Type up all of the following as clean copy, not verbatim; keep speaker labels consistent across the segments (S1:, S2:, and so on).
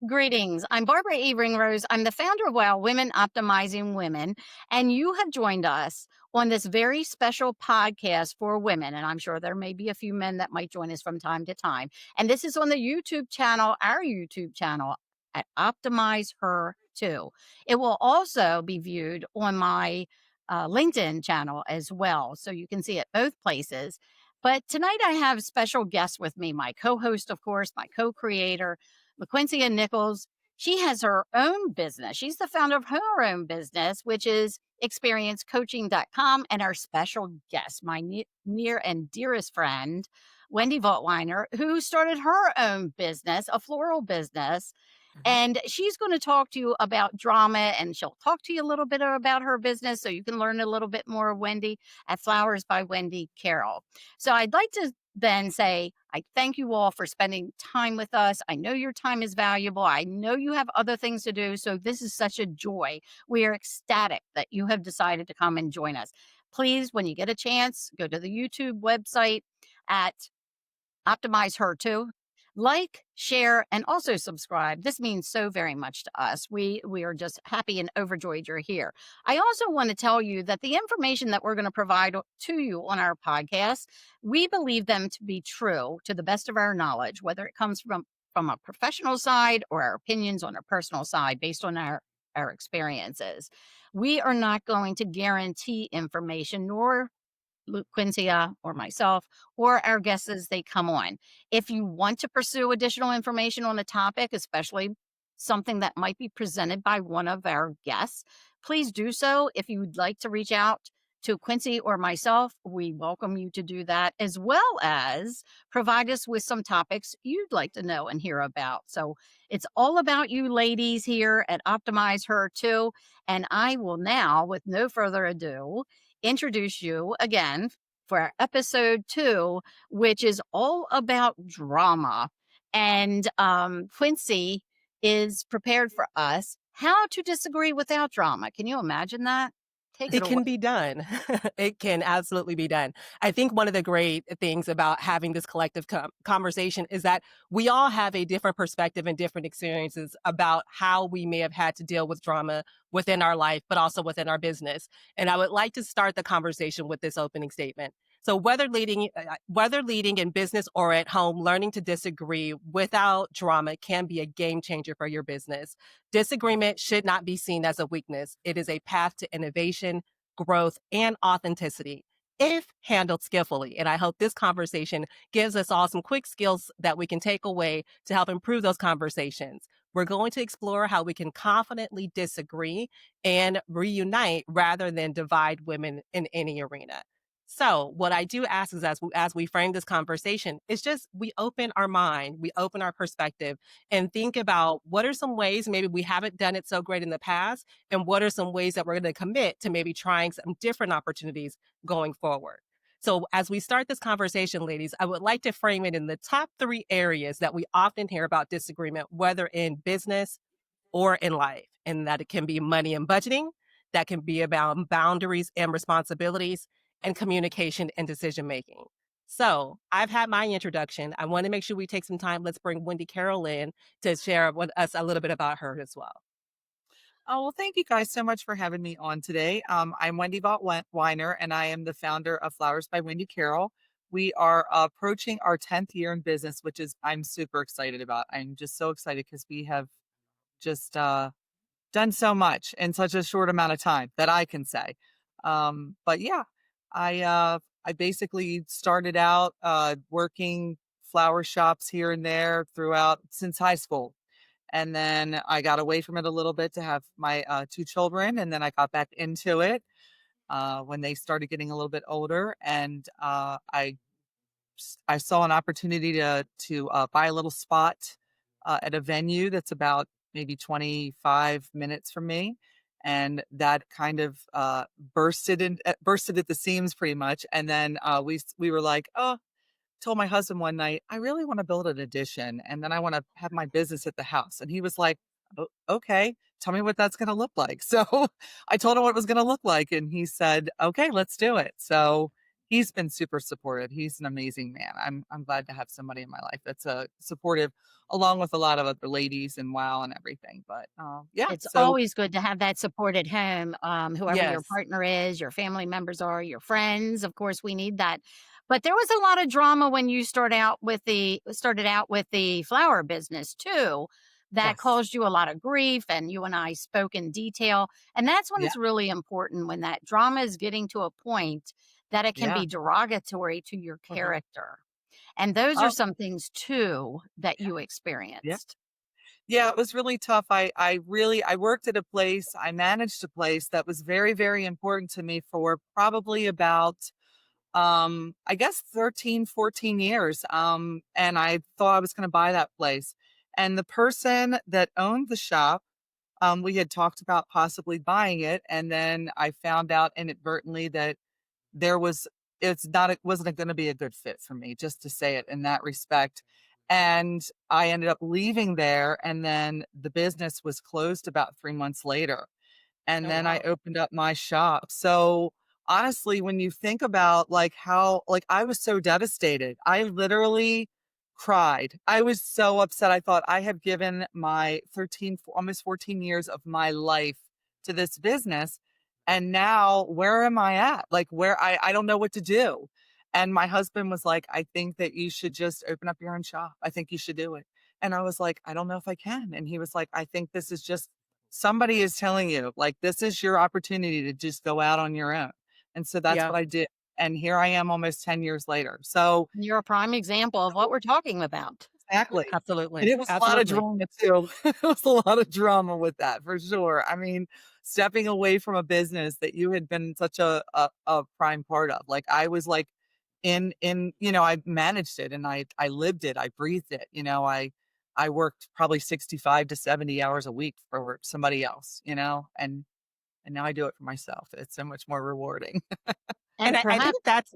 S1: Greetings. I'm Barbara E. Ringrose. I'm the founder of Wow Women Optimizing Women, and you have joined us on this very special podcast for women. And I'm sure there may be a few men that might join us from time to time. And this is on the YouTube channel, our YouTube channel at Optimize Her Too. It will also be viewed on my LinkedIn channel as well. So you can see it both places. But tonight I have special guests with me, my co host, of course, my co creator. Laquencia Nichols, she has her own business. She's the founder of her own business, which is experiencecoaching.com. And our special guest, my near and dearest friend, Wendy Vaught Weiner, who started her own business, a floral business.
S2: Mhm.
S1: And she's going to talk to you about drama, and she'll talk to you a little bit about her business so you can learn a little bit more of Wendy at Flowers by Wendy Carroll. So I'd like to then say, I thank you all for spending time with us. I know your time is valuable. I know you have other things to do. So this is such a joy. We are ecstatic that you have decided to come and join us. Please, when you get a chance, go to the YouTube website at Optimize Her Too. Like, share, and also subscribe. This means so very much to us. We are just happy and overjoyed you're here. I also want to tell you that the information that we're going to provide to you on our podcast, we believe them to be true to the best of our knowledge, whether it comes from a professional side or our opinions on a personal side based on our experiences. We are not going to guarantee information, nor Quincia or myself or our guests as they come on. If you want to pursue additional information on a topic, especially something that might be presented by one of our guests, please do so. If you would like to reach out to Quincy or myself, we welcome you to do that, as well as provide us with some topics you'd like to know and hear about. So it's all about you ladies here at Optimize Her Too. And I will now, with no further ado, introduce you again for our episode 2, which is all about drama. And Quincy is prepared for us how to disagree without drama. Can you imagine that? Take it
S2: It
S1: away.
S2: can be done. It can absolutely be done. I think one of the great things about having this collective conversation is that we all have a different perspective and different experiences about how we may have had to deal with drama within our life, but also within our business. And I would like to start the conversation with this opening statement. So whether leading in business or at home, learning to disagree without drama can be a game changer for your business. Disagreement should not be seen as a weakness. It is a path to innovation, growth, and authenticity if handled skillfully. And I hope this conversation gives us all some quick skills that we can take away to help improve those conversations. We're going to explore how we can confidently disagree and reunite rather than divide women in any arena. So what I do ask is as we frame this conversation, it's just we open our mind, we open our perspective and think about what are some ways maybe we haven't done it so great in the past, and what are some ways that we're going to commit to maybe trying some different opportunities going forward. So as we start this conversation, ladies, I would like to frame it in the top 3 areas that we often hear about disagreement, whether in business or in life, and that it can be money and budgeting, that can be about boundaries and responsibilities, and communication and decision making. So I've had my introduction. I want to make sure we take some time. Let's bring Wendy Carroll in to share with us a little bit about her as well.
S3: Oh, well, thank you guys so much for having me on today. I'm Wendy Vaught Weiner, and I am the founder of Flowers by Wendy Carroll. We are approaching our 10th year in business, which is I'm super excited about. I'm just so excited because we have just done so much in such a short amount of time that I can say. But yeah, I basically started out working flower shops here and there throughout since high school. And then I got away from it a little bit to have my 2 children, and then I got back into it when they started getting a little bit older. And I saw an opportunity to buy a little spot at a venue that's about maybe 25 minutes from me, and that kind of bursted at the seams pretty much. And then we were like, oh, told my husband one night, I really want to build an addition and then I want to have my business at the house. And he was like, okay, tell me what that's going to look like. So I told him what it was going to look like. And he said, okay, let's do it. So he's been super supportive. He's an amazing man. I'm glad to have somebody in my life that's supportive, along with a lot of other ladies and wow and everything. But yeah,
S1: It's
S3: so
S1: always good to have that support at home, whoever your
S2: Yes.
S1: partner is, your family members are, your friends, of course, we need that. But there was a lot of drama when you started out with the flower business too, that
S3: yes,
S1: caused you a lot of grief, and you and I spoke in detail, and that's when
S3: yeah,
S1: it's really important when that drama is getting to a point that it can
S3: yeah,
S1: be derogatory to your
S3: uh-huh.
S1: character, and those are
S3: Oh,
S1: some things too that
S3: yeah,
S1: you
S3: yeah.
S1: experienced.
S3: Yeah, it was really tough. I worked at a place, I managed a place that was very, very important to me for probably about I guess 13, 14 years. And I thought I was going to buy that place. And the person that owned the shop, we had talked about possibly buying it, and then I found out inadvertently that there was it wasn't going to be a good fit for me, just to say it in that respect. And I ended up leaving there, and then the business was closed about 3 months later, and
S2: Oh,
S3: then I
S2: wow.
S3: opened up my shop. So, honestly, when you think about, like, how like, I was so devastated. I literally cried. I was so upset. I thought I have given my almost 14 years of my life to this business, and now where am I at? Like, where I don't know what to do. And my husband was like, "I think that you should just open up your own shop. I think you should do it." And I was like, "I don't know if I can." And he was like, "I think this is just somebody is telling you, like, this is your opportunity to just go out on your own." And so that's
S2: Yeah,
S3: what I did. And here I am almost 10 years later. So
S1: You're a prime example of what we're talking about.
S3: exactly. And
S2: absolutely.
S3: it was a lot of
S2: Absolutely.
S3: drama too. It was a lot of drama with that for sure. I mean, stepping away from a business that you had been such a prime part of. Like, I was like I managed it, and I lived it, I breathed it. I worked probably 65 to 70 hours a week for somebody else, and now I do it for myself. It's so much more rewarding.
S2: And
S1: And
S2: I think
S1: perhaps
S2: that's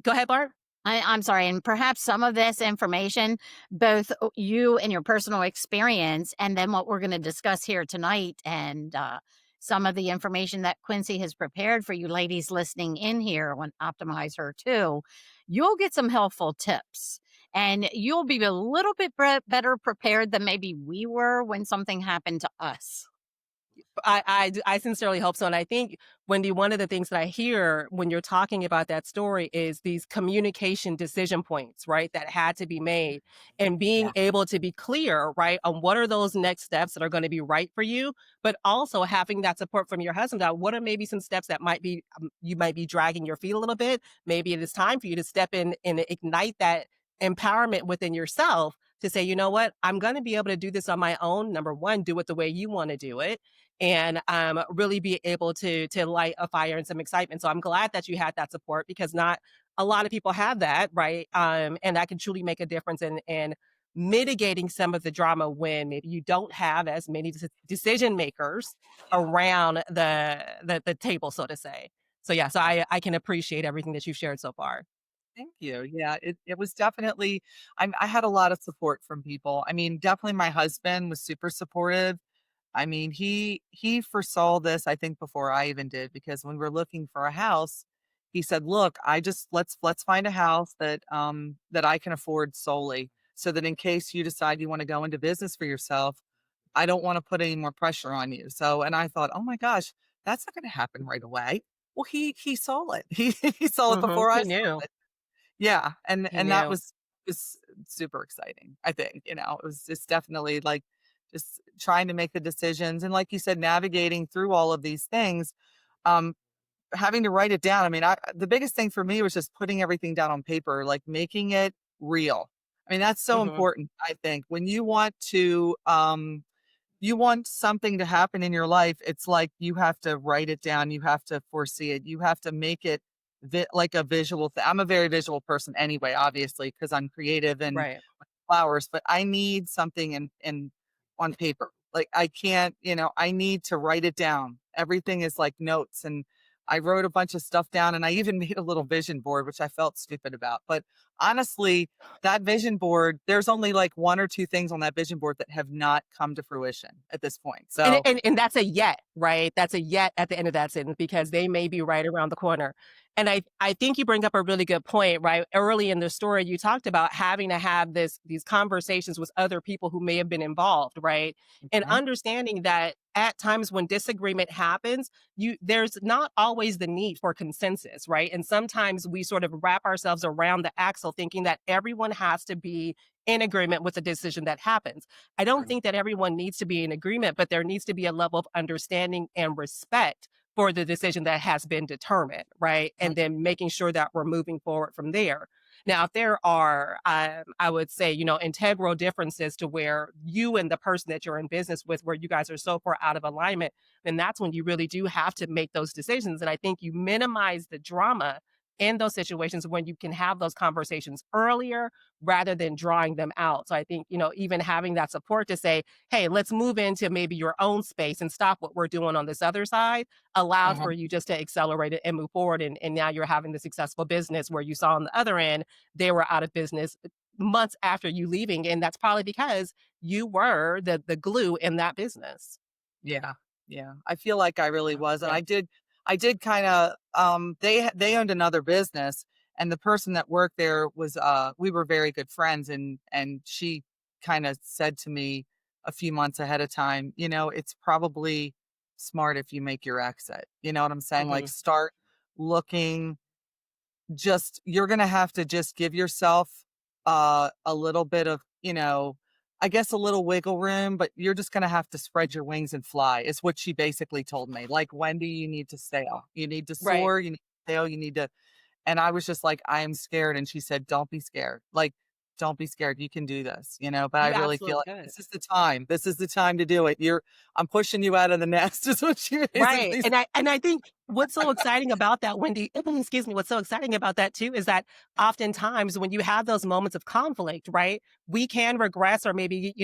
S2: go ahead, Bart.
S1: I'm sorry, and perhaps some of this information, both you and your personal experience, and then what we're going to discuss here tonight, and some of the information that Quincy has prepared for you ladies listening in here on Optimize Her too, you'll get some helpful tips. And you'll be a little bit better prepared than maybe we were when something happened to us.
S2: I sincerely hope so, and I think, Wendy, one of the things that I hear when you're talking about that story is these communication decision points, right, that had to be made, and being
S3: Yeah.
S2: able to be clear, right, on what are those next steps that are gonna be right for you, but also having that support from your husband on what are maybe some steps that might be, you might be dragging your feet a little bit. Maybe it is time for you to step in and ignite that empowerment within yourself to say, "You know what? I'm gonna be able to do this on my own." Number 1, do it the way you wanna do it, and really be able to light a fire and some excitement. So I'm glad that you had that support because not a lot of people have that, right? And that can truly make a difference in mitigating some of the drama when maybe you don't have as many decision makers around the table, so to say. So yeah, so I can appreciate everything that you've shared so far.
S3: Thank you. Yeah, it was definitely I had a lot of support from people. I mean, definitely my husband was super supportive. I mean, he foresaw this, I think, before I even did, because when we're looking for a house, he said, "Look, I just let's find a house that I can afford solely, so that in case you decide you want to go into business for yourself, I don't want to put any more pressure on you." So, and I thought, "Oh my gosh, that's not going to happen right away." Well, he saw it. He saw it before I
S2: He
S3: saw
S2: knew.
S3: it. Yeah, and
S2: He
S3: that
S2: knew.
S3: was super exciting, I think. It was just definitely, like, just trying to make the decisions, and like you said, navigating through all of these things, um, having to write it down. I mean, the biggest thing for me was just putting everything down on paper, like, making it real. I mean, that's so
S2: Hmm.
S3: important, I think. When you want something to happen in your life, it's like you have to write it down, you have to foresee it, you have to make it like a visual I'm a very visual person anyway, obviously, because I'm creative and
S2: Right.
S3: flowers, but I need something in on paper. Like, I can't, I need to write it down. Everything is like notes, and I wrote a bunch of stuff down, and I even made a little vision board, which I felt stupid about. But honestly, that vision board, there's only like one or two things on that vision board that have not come to fruition at this point.
S2: And
S3: So,
S2: and that's a yet, right? That's a yet at the end of that sentence because they may be right around the corner. And I think you bring up a really good point, right? Early in the story, you talked about having to have these conversations with other people who may have been involved, right? And
S3: Mhm.
S2: understanding that at times when disagreement happens, there's not always the need for consensus, right? And sometimes we sort of wrap ourselves around the axle thinking that everyone has to be in agreement with the decision that happens. I don't
S3: Right.
S2: think that everyone needs to be in agreement, but there needs to be a level of understanding and respect for the decision that has been determined, right?
S3: Mm.
S2: And then making sure that we're moving forward from there. Now, if there are, I would say, integral differences to where you and the person that you're in business with, where you guys are so far out of alignment, then that's when you really do have to make those decisions. And I think you minimize the drama in those situations when you can have those conversations earlier rather than drawing them out. So I think, even having that support to say, hey, let's move into maybe your own space and stop what we're doing on this other side allowed
S3: Uh-huh.
S2: for you just to accelerate it and move forward. And now you're having the successful business where you saw on the other end, they were out of business months after you leaving. And that's probably because you were the glue in that business.
S3: Yeah, yeah. I feel like I really was, and
S2: Yeah.
S3: I did kinda, they owned another business, and the person that worked there was, we were very good friends, and she kinda said to me a few months ahead of time, "It's probably smart if you make your exit." You know what I'm saying? Like,
S2: Hmm.
S3: start looking. Just you're gonna have to just give yourself, a little bit of, I guess a little wiggle room, but you're just gonna have to spread your wings and fly, is what she basically told me. Like, "Wendy, you need to sail. You need to
S2: Right.
S3: soar, you need to sail, you need to." And I was just like, "I am scared," and she said, "Don't be scared. Like, don't be scared. You can do this," but I
S2: You
S3: really feel
S2: absolutely
S3: like
S2: could.
S3: this is the time. This is the time to do it. I'm pushing you out of the nest is what she
S2: Right,
S3: basically said.
S2: and I think what's so exciting about that, Wendy excuse me, what's so exciting about that too is that oftentimes when you have those moments of conflict, right, we can regress or maybe,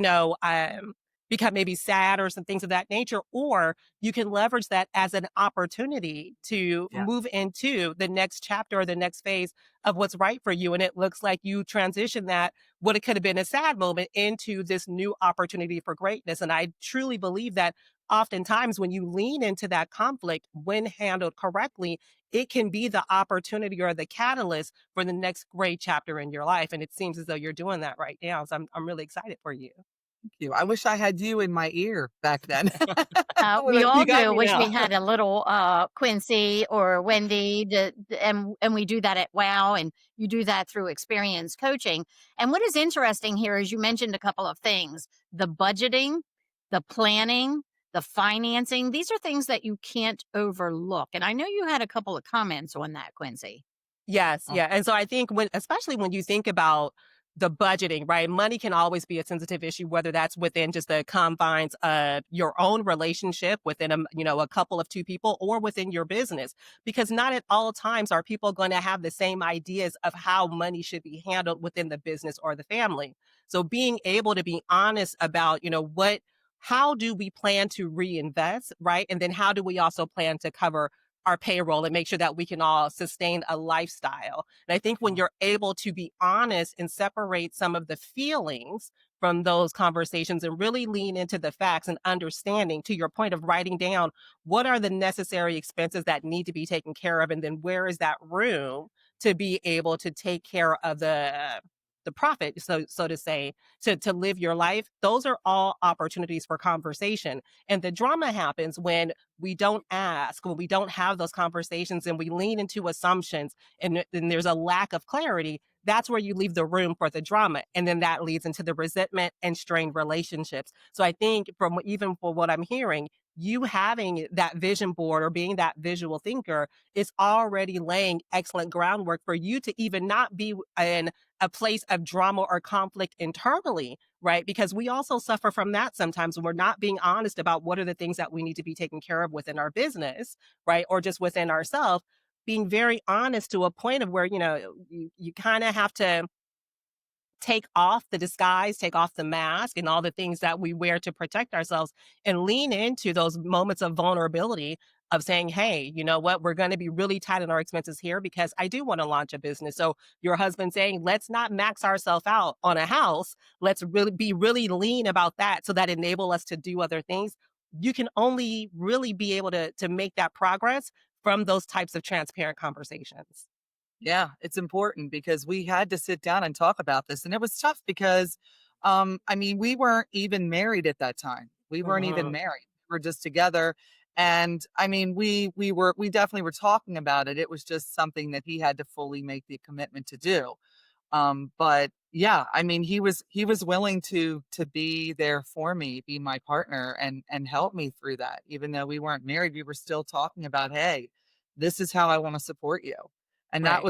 S2: become maybe sad or some things of that nature, or you can leverage that as an opportunity to
S3: Yeah.
S2: move into the next chapter or the next phase of what's right for you, and it looks like you transition that what it could have been a sad moment into this new opportunity for greatness, and I truly believe that oftentimes when you lean into that conflict, when handled correctly, it can be the opportunity or the catalyst for the next great chapter in your life. And it seems as though you're doing that right now. So I'm really excited for you.
S3: You. I wish I had you in my ear back then.
S1: We all
S2: You got
S1: do
S2: me
S1: wish
S2: now.
S1: we had a little, Quincy or Wendy and we do that at WOW, and you do that through experience coaching. And what is interesting here is you mentioned a couple of things, the budgeting, the planning, the financing. These are things that you can't overlook. And I know you had a couple of comments on that, Quincy.
S2: Yes,
S3: Oh,
S2: yeah, and so I think especially when you think about the budgeting, right? Money can always be a sensitive issue, whether that's within just the confines of your own relationship within a couple of two people or within your business, because not at all times are people going to have the same ideas of how money should be handled within the business or the family. So being able to be honest about, how do we plan to reinvest, right? And then how do we also plan to cover our payroll and make sure that we can all sustain a lifestyle. And I think when
S3: oh,
S2: you're able to be honest and separate some of the feelings from those conversations and really lean into the facts and understanding, to your point of writing down what are the necessary expenses that need to be taken care of, and then where is that room to be able to take care of the profit, so to say, to live your life. Those are all opportunities for conversation. And the drama happens when we don't ask, when we don't have those conversations and we lean into assumptions and then there's a lack of clarity. That's where you leave the room for the drama. And then that leads into the resentment and strained relationships. So I think even for what I'm hearing, you having that vision board or being that visual thinker is already laying excellent groundwork for you to even not be in a place of drama or conflict internally, right? Because we also suffer from that sometimes when we're not being honest about what are the things that we need to be taken care of within our business, right? Or just within ourselves, being very honest to a point of where, you kind of have to take off the disguise, take off the mask and all the things that we wear to protect ourselves and lean into those moments of vulnerability of saying, hey, you know what, we're going to be really tight on our expenses here because I do want to launch a business. So your husband saying, let's not max ourselves out on a house. Let's really be really lean about that so that enable us to do other things. You can only really be able to make that progress from those types of transparent conversations.
S3: Yeah, it's important because we had to sit down and talk about this, and it was tough because, I mean, we weren't even married at that time. We weren't even
S2: Mhm.
S3: married. We were just together, and I mean, we definitely were talking about it. It was just something that he had to fully make the commitment to do. But yeah, I mean, he was willing to be there for me, be my partner and help me through that. Even though we weren't married, we were still talking about, "Hey, this is how I want to support you." And
S2: Right.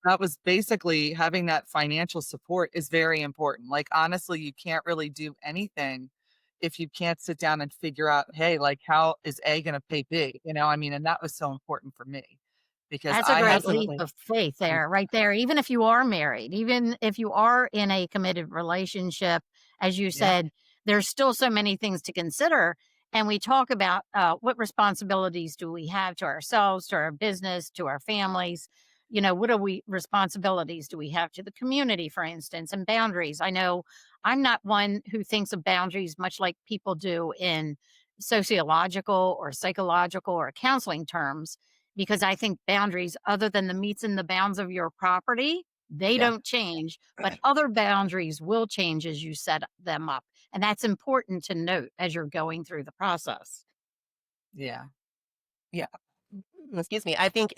S3: that was basically having that financial support is very important. Like honestly, you can't really do anything if you can't sit down and figure out, "Hey, like how is A going to pay B?" You know, I mean, and that was so important for me because
S1: That's a
S3: I had
S1: great leap
S2: Absolutely.
S1: of faith there, right there. Even if you are married, even if you are in a committed relationship, as you
S3: yeah,
S1: said, there's still so many things to consider. And we talk about what responsibilities do we have to ourselves, to our business, to our families. You know, what are we responsibilities do we have to the community, for instance, and boundaries? I know I'm not one who thinks of boundaries much like people do in sociological or psychological or counseling terms because I think boundaries other than the meets and the bounds of your property, they
S3: yeah.
S1: don't change, but other boundaries will change as you set them up. And that's important to note as you're going through the process.
S3: Yeah.
S2: Yeah. Excuse me. I think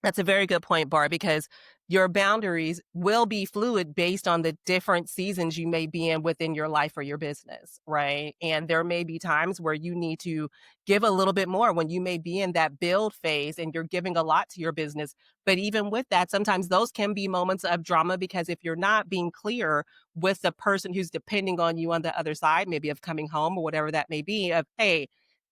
S2: that's a very good point, Bar, because your boundaries will be fluid based on the different seasons you may be in within your life or your business, right? And there may be times where you need to give a little bit more when you may be in that build phase and you're giving a lot to your business. But even with that, sometimes those can be moments of drama because if you're not being clear with the person who's depending on you on the other side, maybe of coming home or whatever that may be, of, hey,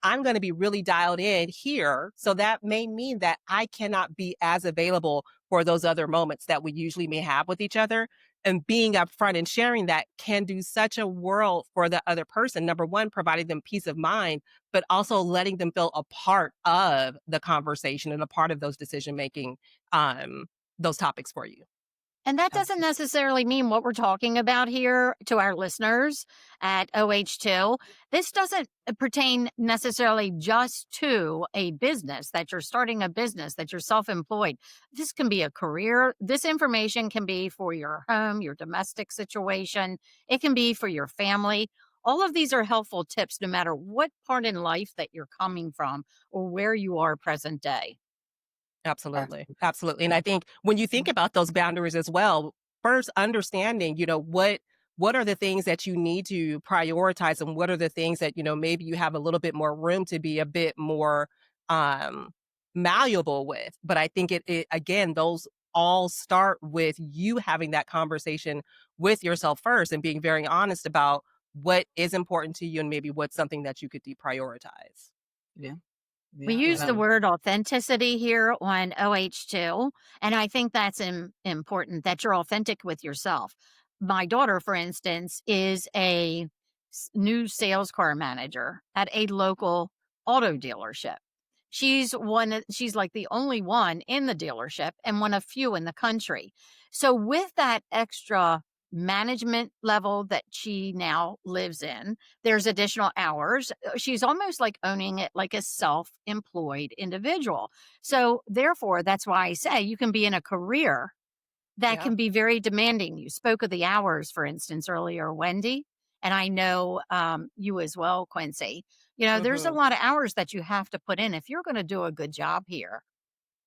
S2: I'm going to be really dialed in here. So that may mean that I cannot be as available for those other moments that we usually may have with each other. And being upfront and sharing that can do such a world for the other person. Number one, providing them peace of mind, but also letting them feel a part of the conversation and a part of those decision making, um, those topics for you.
S1: And that doesn't
S3: Absolutely.
S1: necessarily mean what we're talking about here to our listeners at OH2. This doesn't pertain necessarily just to a business that you're starting a business, that you're self employed. This can be a career. This information can be for your home, your domestic situation, it can be for your family. All of these are helpful tips no matter what part in life that you're coming from or where you are present day.
S2: Absolutely.
S3: Absolutely.
S2: Absolutely. And I think when you think about those boundaries as well, first understanding, what are the things that you need to prioritize and what are the things that, maybe you have a little bit more room to be a bit more um malleable with. But I think it again, those all start with you having that conversation with yourself first and being very honest about what is important to you and maybe what's something that you could deprioritize.
S3: Yeah.
S1: We
S3: Yeah.
S1: use the
S3: No.
S1: word authenticity here on OH2, and I think that's important that you're authentic with yourself. My daughter, for instance, is a new sales car manager at a local auto dealership. She's like the only one in the dealership and one of few in the country. So with that extra management level that she now lives in, there's additional hours. She's almost like owning it like a self-employed individual. So therefore, that's why I say you can be in a career that
S2: Yeah.
S1: can be very demanding. You spoke of the hours, for instance, earlier, Wendy, and I know you as well, Quincy. You know, there's a
S2: Hmm.
S1: lot of hours that you have to put in if you're going to do a good job here.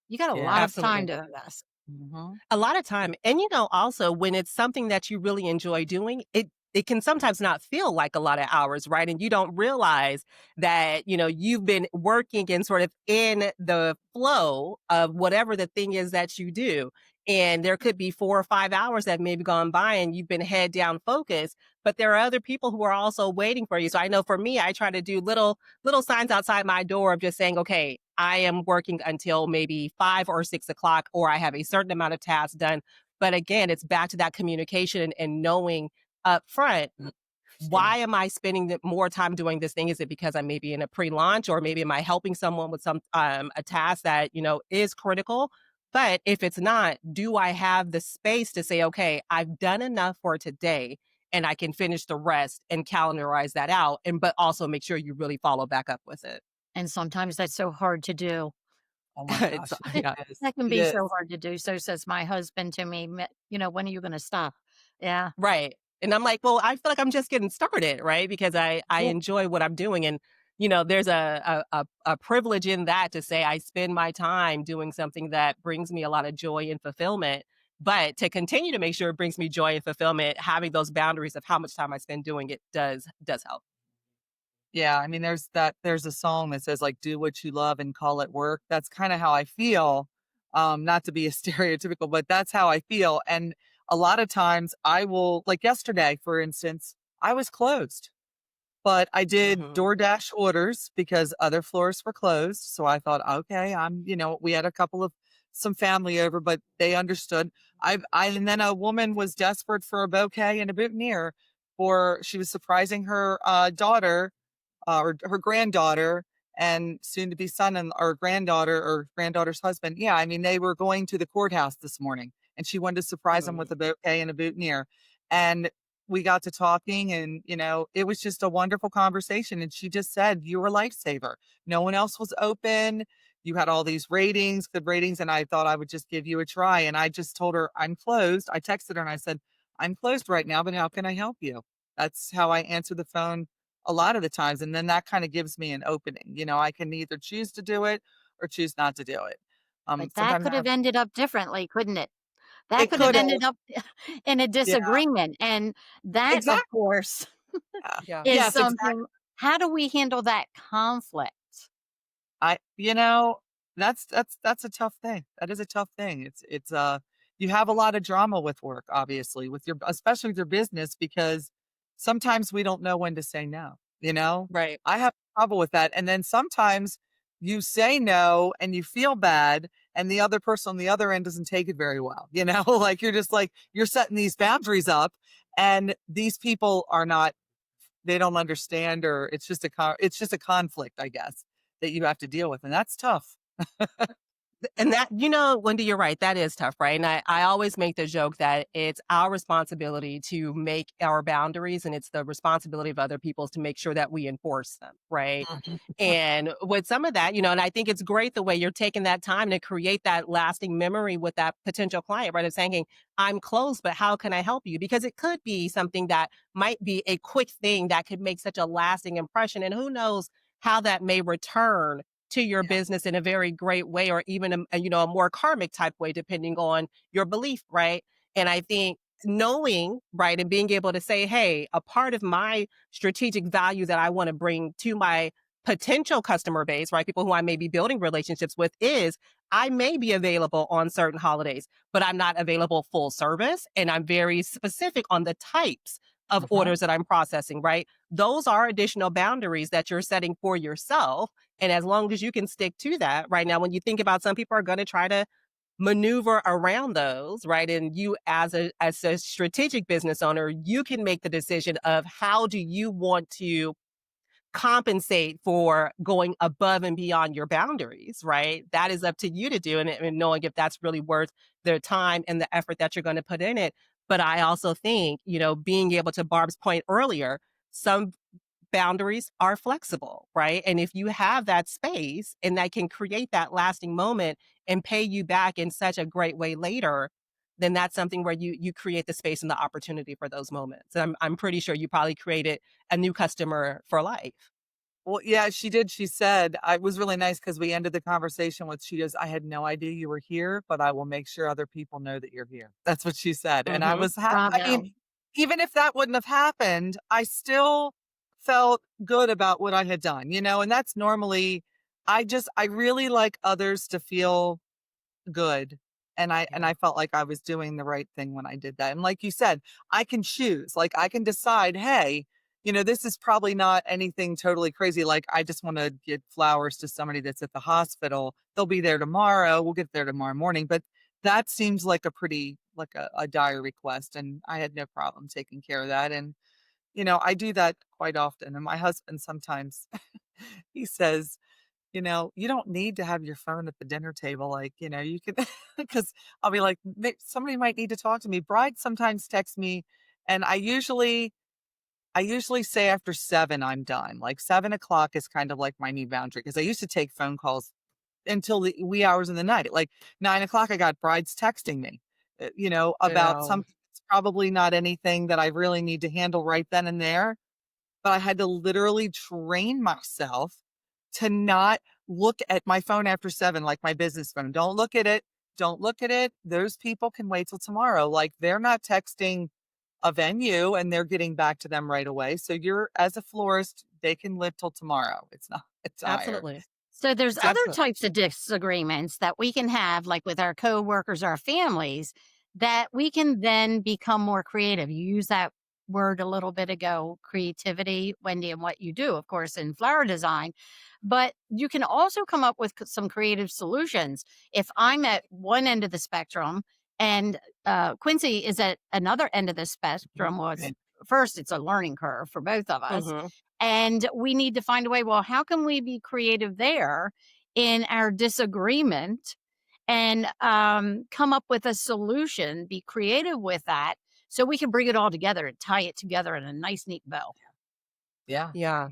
S1: You got a
S3: Yeah.
S1: lot of time
S2: Absolutely.
S1: to invest.
S3: Mhm.
S2: A lot of time. And also when it's something that you really enjoy doing, it can sometimes not feel like a lot of hours, right? And you don't realize that, you've been working and sort of in the flow of whatever the thing is that you do. And there could be 4 or 5 hours that maybe gone by and you've been head down focused, but there are other people who are also waiting for you. So I know for me, I try to do little signs outside my door of just saying, okay, I am working until maybe 5 or 6 o'clock, or I have a certain amount of tasks done. But again, it's back to that communication and knowing up front,
S3: Yeah.
S2: why am I spending more time doing this thing? Is it because I'm maybe in a pre-launch or maybe am I helping someone with a task that, is critical? But if it's not, do I have the space to say, okay, I've done enough for today and I can finish the rest and calendarize that out but also make sure you really follow back up with it.
S1: And sometimes that's so hard to do.
S3: Oh my
S2: It's
S3: gosh, it
S2: yeah.
S3: is.
S1: That can
S3: It
S1: be
S3: is.
S1: so hard to do. So says my husband to me, when are you gonna stop? Yeah.
S2: Right. And I'm like, "Well, I feel like I'm just getting started," right? Because I
S3: Well,
S2: enjoy what I'm doing, and, there's a privilege in that to say I spend my time doing something that brings me a lot of joy and fulfillment, but to continue to make sure it brings me joy and fulfillment, having those boundaries of how much time I spend doing it does help.
S3: yeah, I mean, there's a song that says, like, "Do what you love and call it work." That's kinda how I feel, not to be a stereotypical, but that's how I feel, and a lot of times I will like yesterday, for instance, I was closed. But I did
S2: Mhm.
S3: DoorDash orders because other floors were closed, so I thought, "Okay, we had a couple of some family over, but they understood." And then a woman was desperate for a bouquet and a boutonniere for she was surprising her, daughter, or her granddaughter and soon to be son and or granddaughter or granddaughter's husband. Yeah, I mean, they were going to the courthouse this morning and she wanted to surprise them with
S2: Mhm.
S3: a bouquet and a boutonniere. And we got to talking and, it was just a wonderful conversation. And she just said, "You were a lifesaver. No one else was open. You had all these ratings, good ratings. And I thought I would just give you a try." And I just told her, "I'm closed." I texted her and I said, "I'm closed right now, but how can I help you?" That's how I answer the phone a lot of the times, and then that kinda gives me an opening, I can either choose to do it or choose not to do it.
S1: But that
S3: Sometimes
S1: could
S3: I
S1: have
S3: have
S1: ended up differently, couldn't it? That
S3: it
S1: could have
S3: could have.
S1: ended up in a
S3: Yeah,
S1: disagreement, and that, of
S3: exactly.
S1: course,
S2: Yeah.
S1: is
S3: Yes, exactly.
S1: something. How do we handle that conflict?
S3: I that's a tough thing. That is a tough thing. You have a lot of drama with work, obviously, with your especially with your business because sometimes we don't know when to say no, you know?
S2: Right.
S3: I have trouble with that, and then sometimes you say no and you feel bad, and the other person on the other end doesn't take it very well, you know? Like, you're just like, you're setting these boundaries up, and these people are not they don't understand or it's just a conflict, I guess, that you have to deal with, and that's tough.
S2: And that, Wendy, you're right. That is tough, right? And I always make the joke that it's our responsibility to make our boundaries, and it's the responsibility of other people to make sure that we enforce them, right?
S3: Mhm.
S2: And with some of that, and I think it's great the way you're taking that time to create that lasting memory with that potential client, right? Of saying, "Hey, I'm closed, but how can I help you?" Because it could be something that might be a quick thing that could make such a lasting impression. And who knows how that may return to your
S3: Yeah,
S2: business in a very great way or even a more karmic type way depending on your belief, right? And I think knowing, right, and being able to say, "Hey, a part of my strategic value that I want to bring to my potential customer base, right, people who I may be building relationships with is I may be available on certain holidays, but I'm not available full service and I'm very specific on the types of
S3: mhm.
S2: orders that I'm processing, right?" Those are additional boundaries that you're setting for yourself, and as long as you can stick to that, right now, when you think about some people are going to try to maneuver around those, right? And you as a strategic business owner, you can make the decision of how do you want to compensate for going above and beyond your boundaries, right? That is up to you to do and knowing if that's really worth the time and the effort that you're going to put in it. But I also think, being able to Barb's point earlier, some boundaries are flexible, right? And if you have that space and that can create that lasting moment and pay you back in such a great way later, then that's something where you create the space and the opportunity for those moments. And I'm pretty sure you probably created a new customer for life.
S3: Well, yeah, she did. She said I was really nice because we ended the conversation with she goes, "I had no idea you were here, but I will make sure other people know that you're here." That's what she said, and I
S2: Mhm.
S3: was I mean,
S1: Bravo.
S3: even if that wouldn't have happened, I still felt good about what I had done, and that's normally I really like others to feel good. And I
S2: Yeah.
S3: felt like I was doing the right thing when I did that. And like you said, I can choose. Like I can decide, hey, this is probably not anything totally crazy. Like I just want to get flowers to somebody that's at the hospital. They'll be there tomorrow. We'll get there tomorrow morning. But that seems like a pretty like a dire request. And I had no problem taking care of that. And, I do that quite often. And my husband sometimes he says, "You don't need to have your phone at the dinner table, like, you could" because I'll be like, Somebody might need to talk to me." Brides sometimes text me, and I usually say after 7, I'm done. Like, 7 o'clock is kind of like my new boundary because I used to take phone calls until the wee hours in the night. At like 9 o'clock, I got brides texting me, about
S2: Yeah,
S3: something that's probably not anything that I really need to handle right then and there. But I had to literally train myself to not look at my phone after 7, like my business phone. Don't look at it. Don't look at it. Those people can wait till tomorrow. Like they're not texting a venue and they're getting back to them right away. So you're as a florist, they can live till tomorrow. It's not it's higher.
S2: absolutely.
S1: So there's other
S2: Absolutely.
S1: types of disagreements that we can have, like with our coworkers, our families, that we can then become more creative. You use that word a little bit ago, creativity, Wendy, and what you do, of course, in flower design. But you can also come up with some creative solutions. If I'm at one end of the spectrum and Quincy is at another end of the spectrum, well, it's,
S3: Right.
S1: first, it's a learning curve for both of us.
S2: Hmm.
S1: And we need to find a way, well, how can we be creative there in our disagreement and come up with a solution, be creative with that so we can bring it all together and tie it together in a nice, neat bow.
S3: Yeah.
S2: Yeah.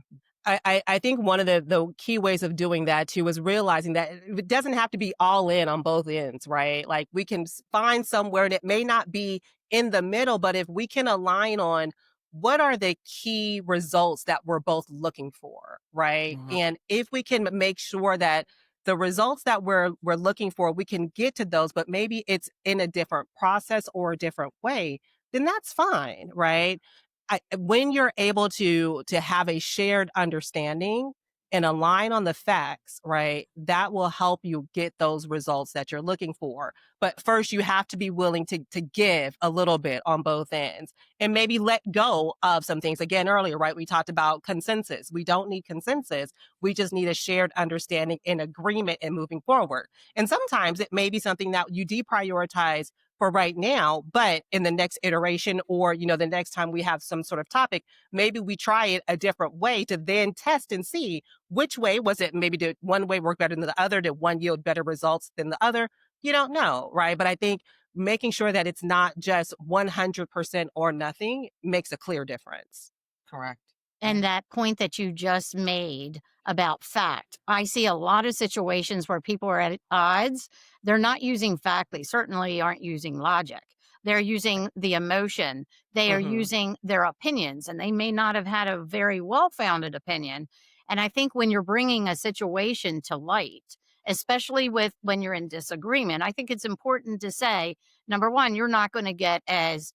S2: I think one of the key ways of doing that too is realizing that it doesn't have to be all in on both ends, right? Like we can find somewhere and it may not be in the middle, but if we can align on what are the key results that we're both looking for, right?
S3: Mhm.
S2: And if we can make sure that the results that we're looking for, we can get to those, but maybe it's in a different process or a different way, then that's fine, right? When you're able to have a shared understanding and align on the facts, right? That will help you get those results that you're looking for. But first, you have to be willing to give a little bit on both ends and maybe let go of some things. Again, earlier, right? We talked about consensus. We don't need consensus. We just need a shared understanding and agreement and moving forward. And sometimes it may be something that you deprioritize for right now, but in the next iteration or, the next time we have some sort of topic, maybe we try it a different way to then test and see which way was it. Maybe did one way work better than the other? Did one yield better results than the other? You don't know, right? But I think making sure that it's not just 100% or nothing makes a clear difference.
S3: Correct. Yeah.
S1: And that point that you just made about fact, I see a lot of situations where people are at odds. They're not using fact. They certainly aren't using logic. They're using the emotion. They are
S2: Hmm.
S1: using their opinions, and they may not have had a very well founded opinion. And I think when you're bringing a situation to light, especially with when you're in disagreement, I think it's important to say, number one, you're not going to get as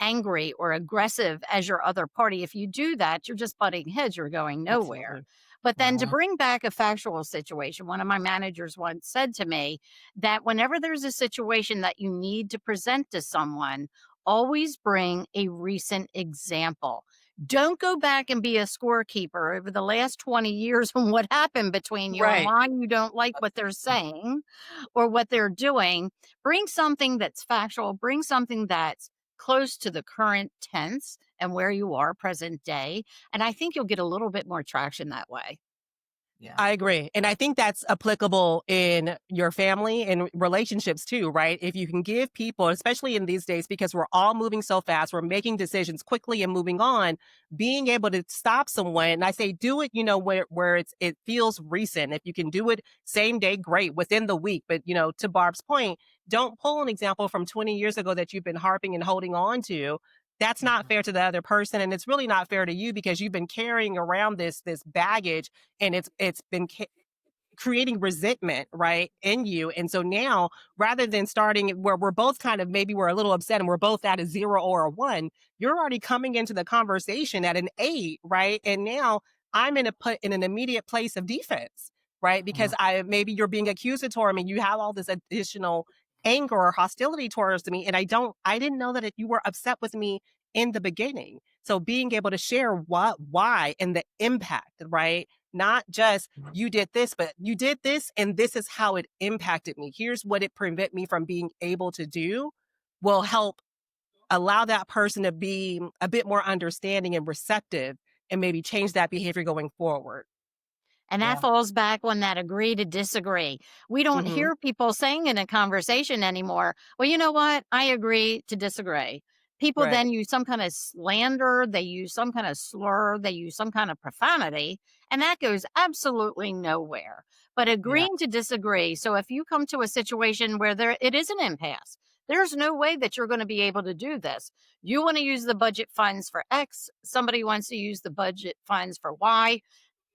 S1: angry or aggressive as your other party. If you do that, you're just butting heads, you're going nowhere.
S2: Absolutely.
S1: But then to
S3: Mhm.
S1: bring back a factual situation, one of my managers once said to me that whenever there's a situation that you need to present to someone, always bring a recent example. Don't go back and be a scorekeeper over the last 20 years on what happened between you and
S3: Right.
S1: why you don't like what they're saying or what they're doing. Bring something that's factual, bring something that's close to the current tense and where you are present day. And I think you'll get a little bit more traction that way.
S3: Yeah.
S2: I agree. And I think that's applicable in your family and relationships too, right? If you can give people, especially in these days, because we're all moving so fast, we're making decisions quickly and moving on, being able to stop someone. And I say do it, where it feels recent. If you can do it same day, great, within the week. But to Barb's point, don't pull an example from 20 years ago that you've been harping and holding on to. That's not
S3: Mhm.
S2: fair to the other person. And it's really not fair to you because you've been carrying around this baggage and it's been creating resentment, right, in you. And so now, rather than starting where we're both kind of maybe we're a little upset and we're both at a 0 or a 1, you're already coming into the conversation at an 8, right? And now I'm put in an immediate place of defense, right?
S3: Mhm.
S2: Because I maybe you're being accusatory. I mean, you have all this additional anger or hostility towards me, and I didn't know that you were upset with me in the beginning. So being able to share what, why, and the impact, right? Not just you did this, but you did this, and this is how it impacted me. Here's what it prevent me from being able to do will help allow that person to be a bit more understanding and receptive and maybe change that behavior going forward.
S1: And that
S3: Yeah.
S1: falls back on that agree to disagree. We don't
S2: Hmm.
S1: hear people saying in a conversation anymore, well, you know what? I agree to disagree. People
S2: Right.
S1: then use some kind of slander, they use some kind of slur, they use some kind of profanity, and that goes absolutely nowhere. But
S3: Yeah.
S1: agreeing to disagree. So if you come to a situation where there it is an impasse, there's no way that you're going to be able to do this. You want to use the budget funds for X, somebody wants to use the budget funds for Y.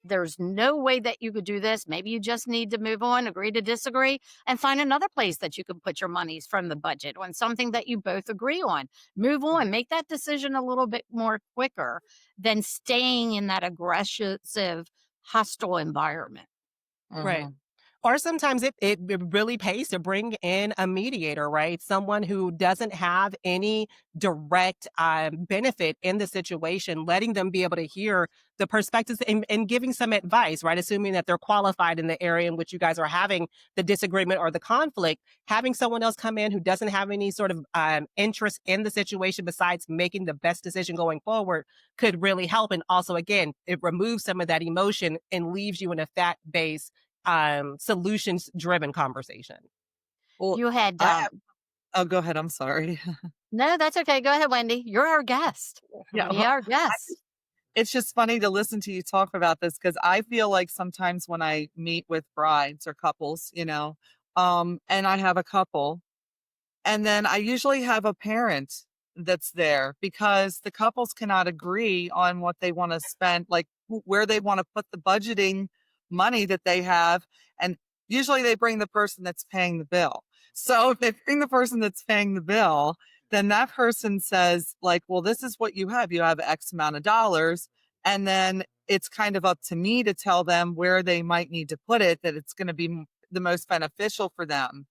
S1: There's no way that you could do this. Maybe you just need to move on, agree to disagree, and find another place that you can put your monies from the budget on something that you both agree on. Move on, make that decision a little bit more quicker than staying in that aggressive, hostile environment.
S2: Right.
S3: Mhm.
S2: Or sometimes it really pays to bring in a mediator, right? Someone who doesn't have any direct benefit in the situation, letting them be able to hear the perspectives and giving some advice, right? Assuming that they're qualified in the area in which you guys are having the disagreement or the conflict, having someone else come in who doesn't have any sort of interest in the situation besides making the best decision going forward could really help. And also, again, it removes some of that emotion and leaves you in a fact based solutions driven conversation.
S3: Well,
S1: You had,
S3: I have oh, go ahead, I'm sorry.
S1: no, that's okay. Go ahead, Wendy. You're our guest.
S3: Yeah,
S1: Be our
S3: I
S1: guest.
S3: it's just funny to listen to you talk about this because I feel like sometimes when I meet with brides or couples, and I have a couple, and then I usually have a parent that's there because the couples cannot agree on what they want to spend, like where they want to put the budgeting money that they have. And usually they bring the person that's paying the bill. So if they bring the person that's paying the bill, then that person says, like, well, this is what you have. You have X amount of dollars. And then it's kind of up to me to tell them where they might need to put it, that it's going to be the most beneficial for them.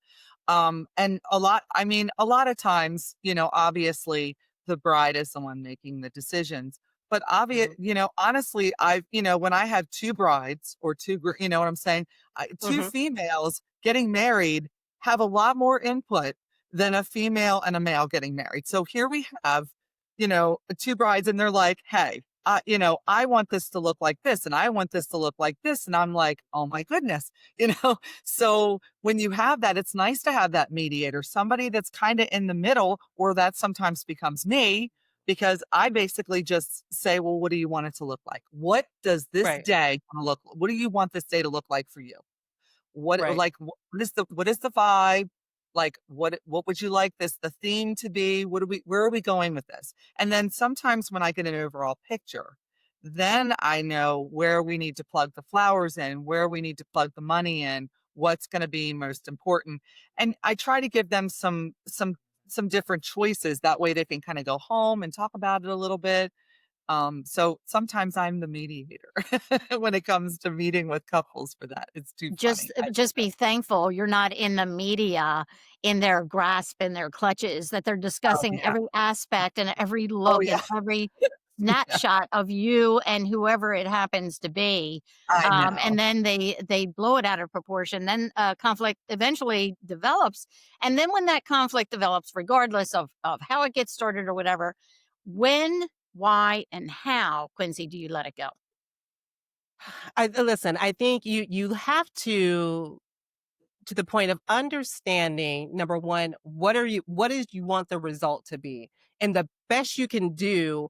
S3: And a lot of times, obviously the bride is the one making the decisions. But
S2: Mhm.
S3: honestly, when I have two brides or you know what I'm saying? Two
S2: Mhm.
S3: females getting married have a lot more input than a female and a male getting married. So here we have, two brides and they're like, hey, I want this to look like this and I want this to look like this. And I'm like, oh my goodness, so when you have that, it's nice to have that mediator, somebody that's kind of in the middle, or that sometimes becomes me, because I basically just say, well, what do you want it to look like? What does this
S2: Right.
S3: day wanna look? What do you want this day to look like for you?
S2: Right.
S3: What is the vibe? Like, what would you like the theme to be? Where are we going with this? And then sometimes when I get an overall picture, then I know where we need to plug the flowers in, where we need to plug the money in, what's going to be most important. And I try to give them some different choices. That way they can kind of go home and talk about it a little bit. So sometimes I'm the mediator when it comes to meeting with couples for that. It's too funny.
S1: Just be thankful you're not in the media, in their grasp, in their clutches, that they're
S3: Oh,
S1: discussing
S3: yeah.
S1: every aspect and every
S3: Oh,
S1: look
S3: yeah.
S1: and every
S3: Yeah.
S1: snapshot of you and whoever it happens to be.
S3: I know.
S1: And then they blow it out of proportion. Then conflict eventually develops. And then when that conflict develops, regardless of how it gets started or whatever, when, why, and how, Quincy, do you let it go?
S2: Listen, I think you have to the point of understanding, number one, what is you want the result to be, and the best you can do,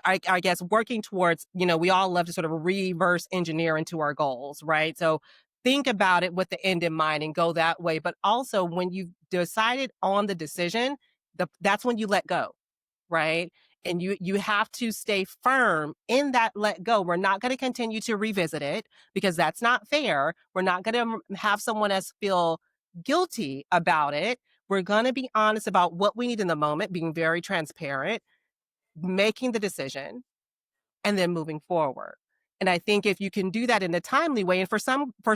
S2: I guess working towards, we all love to sort of reverse engineer into our goals, right? So think about it with the end in mind and go that way. But also when you've decided on the decision, that's when you let go, right? And you have to stay firm in that let go. We're not going to continue to revisit it because that's not fair. We're not going to have someone else feel guilty about it. We're going to be honest about what we need in the moment, being very transparent, making the decision, and then moving forward. And I think if you can do that in a timely way, and for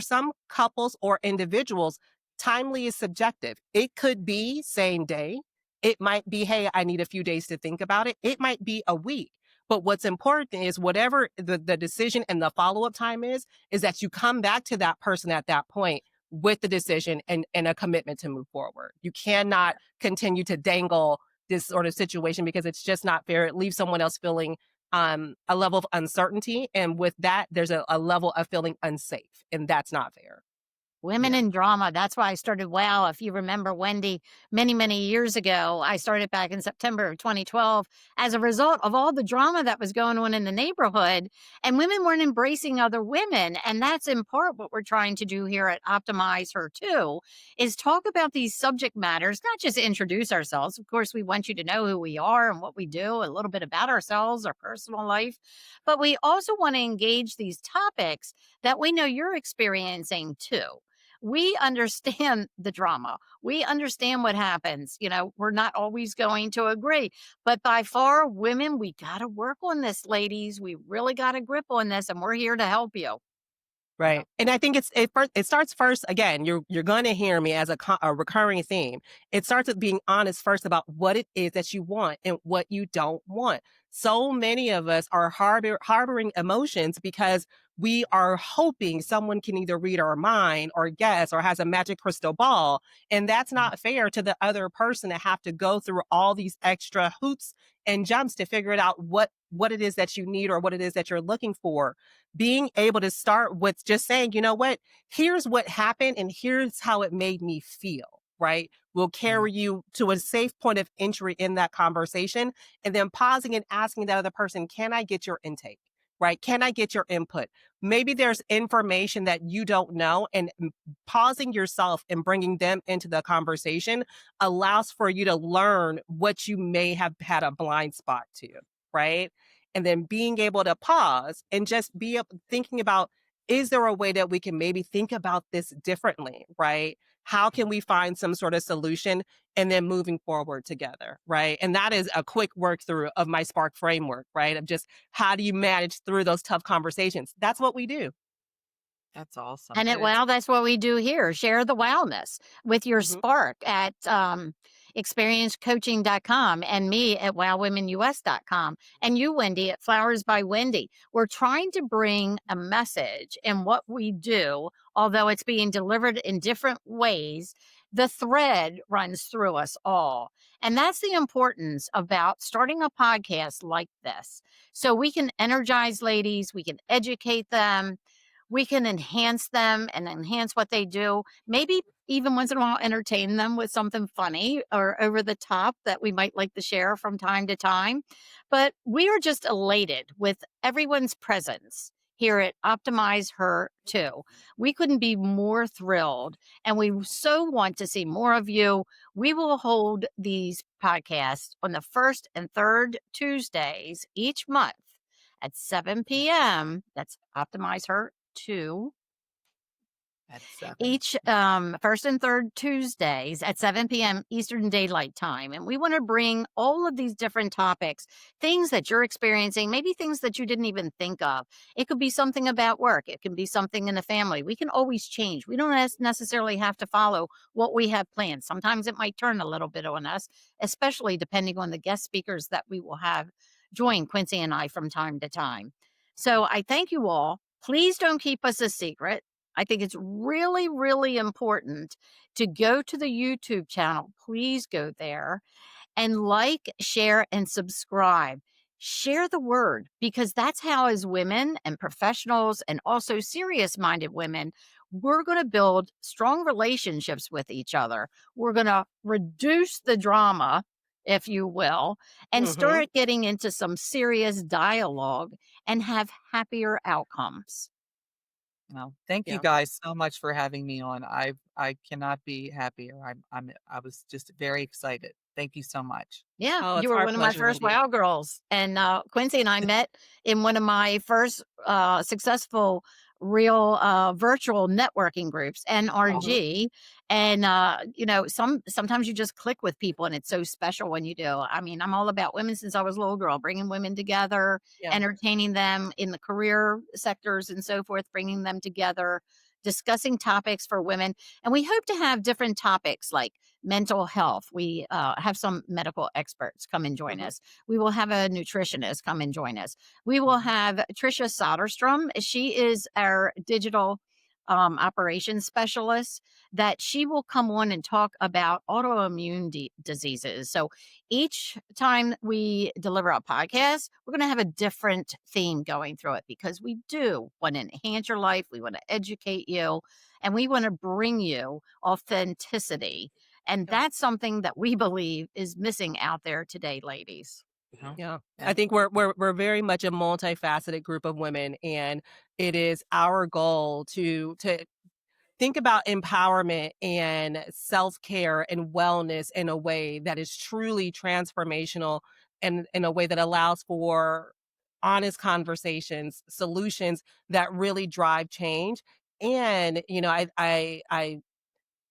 S2: some couples or individuals, timely is subjective. It could be same day. It might be, hey, I need a few days to think about it. It might be a week. But what's important is whatever the decision and the follow-up time is that you come back to that person at that point with the decision and a commitment to move forward. You cannot continue to dangle this sort of situation because it's just not fair. It leaves someone else feeling a level of uncertainty. And with that, there's a level of feeling unsafe. And that's not fair.
S1: Women
S3: Yeah.
S1: in drama. That's why I started WOW. If you remember Wendy, many, many years ago, I started back in September of 2012 as a result of all the drama that was going on in the neighborhood. And women weren't embracing other women. And that's in part what we're trying to do here at Optimize Her too, is talk about these subject matters, not just introduce ourselves. Of course, we want you to know who we are and what we do, a little bit about ourselves, our personal life. But we also want to engage these topics that we know you're experiencing too. We understand the drama. We understand what happens. You know, we're not always going to agree, but by far, women, we got to work on this, ladies. We really got a grip on this, and we're here to help you.
S3: Yep.
S2: Right. And I think it starts first again, you're going to hear me as a recurring theme. It starts with being honest first about what it is that you want and what you don't want. So many of us are harboring emotions because we are hoping someone can either read our mind or guess or has a magic crystal ball. And that's
S3: Mhm.
S2: not fair to the other person to have to go through all these extra hoops and jumps to figure it out what it is that you need or what it is that you're looking for. Being able to start with just saying, you know what, here's what happened and here's how it made me feel, right? Will
S3: Yeah.
S2: carry you to a safe point of entry in that conversation. And then pausing and asking that other person, can I get your intake? Right? Can I get your input? Maybe there's information that you don't know, and pausing yourself and bringing them into the conversation allows for you to learn what you may have had a blind spot to, right? And then being able to pause and just thinking about, is there a way that we can maybe think about this differently, right? How can we find some sort of solution and then moving forward together, right? And that is a quick work through of my Spark framework, right? Of just how do you manage through those tough conversations? That's what we do.
S3: That's awesome.
S1: And
S3: And
S1: at
S3: it's
S1: WOW, that's what we do here. Share the wildness with your
S2: Mhm.
S1: spark at experiencecoaching.com and me at wowwomenus.com and you, Wendy, at Flowers by Wendy. We're trying to bring a message in what we do, although it's being delivered in different ways. The thread runs through us all. And that's the importance about starting a podcast like this. So we can energize ladies, we can educate them, we can enhance them and enhance what they do. Maybe even once in a while entertain them with something funny or over the top that we might like to share from time to time. But we are just elated with everyone's presence here at Optimize Her too. We couldn't be more thrilled, and we so want to see more of you. We will hold these podcasts on the first and third Tuesdays each month at 7 p.m. That's Optimize Her 2
S3: at 7.
S1: each first and third Tuesdays at 7 p.m. Eastern Daylight Time. And we want to bring all of these different topics, things that you're experiencing, maybe things that you didn't even think of. It could be something about work, it can be something in the family. We can always change. We don't necessarily have to follow what we have planned. Sometimes it might turn a little bit on us, especially depending on the guest speakers that we will have join Quincy and I from time to time. So I thank you all. Please don't keep us a secret. I think it's really, really important to go to the YouTube channel. Please go there and like, share, and subscribe. Share the word because that's how, as women and professionals, and also serious minded women, we're going to build strong relationships with each other. We're going to reduce the drama, if you will, and
S2: Mhm.
S1: start getting into some serious dialogue and have happier outcomes.
S3: Well, thank you
S2: Yeah.
S3: guys so much for having me on. I cannot be happier. I was just very excited. Thank you so much.
S1: Yeah,
S2: Oh,
S1: you
S2: it's
S1: were
S2: our
S1: one of my
S2: pleasure,
S1: first
S2: Wendy.
S1: WOW girls, and, Quincy and I met in one of my first, successful real, virtual networking groups,
S3: Oh,
S2: Mhm.
S1: NRG, and, you know, sometimes you just click with people, and it's so special when you do. I mean, I'm all about women since I was a little girl, bringing women together,
S2: Yeah.
S1: entertaining them in the career sectors and so forth, bringing them together, discussing topics for women, and we hope to have different topics like mental health. We have some medical experts come and join
S2: Mhm.
S1: us. We will have a nutritionist come and join us. We will
S3: mhm.
S1: have Trisha Soderstrom. She is our digital operations specialist that she will come on and talk about autoimmune diseases. So each time we deliver a podcast, we're going to have a different theme going through it because we do want to enhance your life. We want to educate you and we want to bring you authenticity. And
S3: Yeah.
S1: that's something that we believe is missing out there today, ladies.
S3: Mhm.
S2: Yeah. I
S3: Yeah.
S2: think we're very much a multifaceted group of women, and it is our goal to think about empowerment and self-care and wellness in a way that is truly transformational and in a way that allows for honest conversations, solutions that really drive change. And, I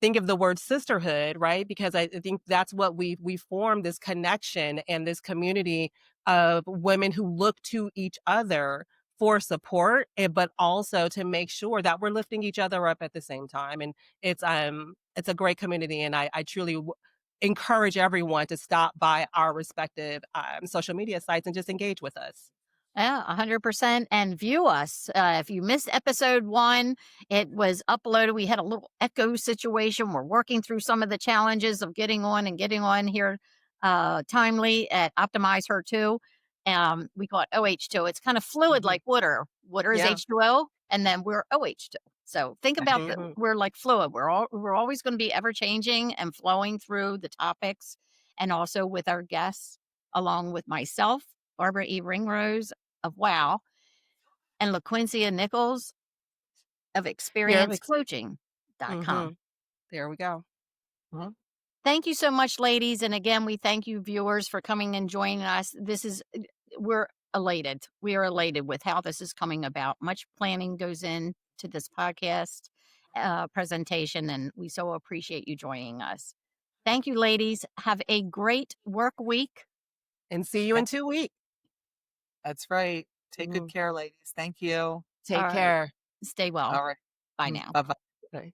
S2: think of the word sisterhood, right? Because I think that's what we formed, this connection and this community of women who look to each other for support, but also to make sure that we're lifting each other up at the same time. And it's a great community, and I truly encourage everyone to stop by our respective social media sites and just engage with us.
S1: Yeah, 100% and view us. If you missed episode 1, it was uploaded. We had a little echo situation. We're working through some of the challenges of getting on here timely at Optimize Her 2. We call it OH2. It's kind of fluid
S3: Mhm.
S1: like water. Water is
S2: Yeah.
S1: H2O, and then we're OH2. So think about that.
S2: Mhm.
S1: We're like fluid. We're always going to be ever changing and flowing through the topics, and also with our guests, along with myself, Barbara E. Ringrose of WOW, and Laquencia Nichols of
S2: Yeah.
S1: experiencecoaching.com.
S2: There we go.
S3: Mhm.
S1: Thank you so much, ladies. And again, we thank you, viewers, for coming and joining us. We're elated. We are elated with how this is coming about. Much planning goes into this podcast presentation, and we so appreciate you joining us. Thank you, ladies. Have a great work week.
S2: And see you
S3: Yeah,
S2: in 2 weeks.
S3: that's right. Take good
S2: Mhm.
S3: care, ladies. Thank you.
S1: All
S2: Take
S1: right.
S2: care.
S1: Stay well.
S3: All right.
S1: Bye now.
S3: Bye bye.
S2: Bye.